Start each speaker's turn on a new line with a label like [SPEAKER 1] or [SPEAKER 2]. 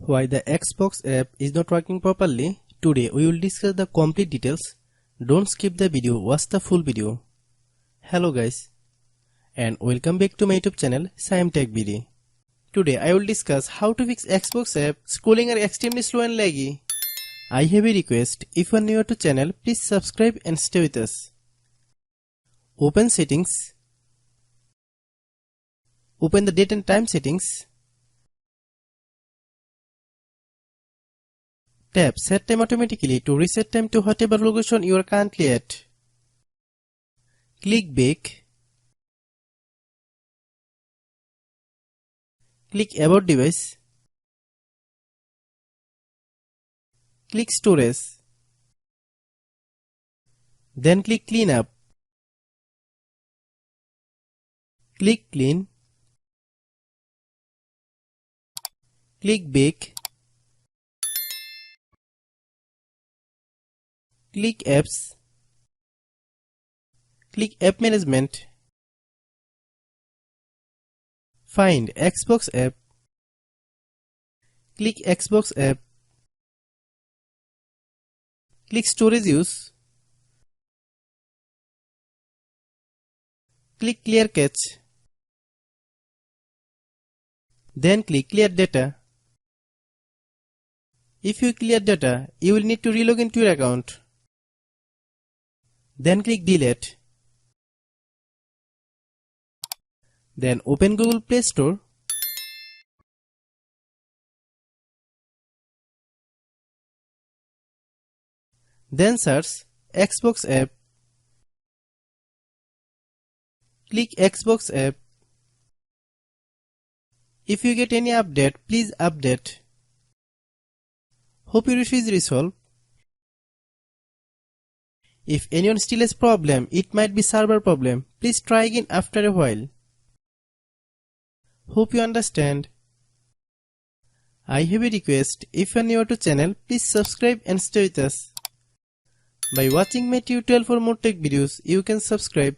[SPEAKER 1] Why the Xbox app is not working properly? Today we will discuss the complete details. Don't skip the video, watch the full video. Hello guys, and welcome back to my YouTube channel Shaem Tech BD. Today I will discuss how to fix Xbox app scrolling are extremely slow and laggy. I have a request, if you are new to channel, please subscribe and stay with us. Open settings. Open the date and time settings. Tap set time automatically to reset time to whatever location you are currently at. Click back. Click about device. Click storage. Then click clean up. Click clean. Click back. Click apps. Click app management. Find Xbox app. Click Xbox app. Click storage use. Click clear cache. Then click clear data. If you clear data, you will need to relog into your account. Then click delete. Then open Google Play Store. Then search Xbox app. Click Xbox app. If you get any update, please update. Hope your issue is resolved. If anyone still has problem, it might be server problem. Please try again after a while. Hope you understand. I have a request, if you are new to channel, please subscribe and stay with us. By watching my tutorial for more tech videos, you can subscribe.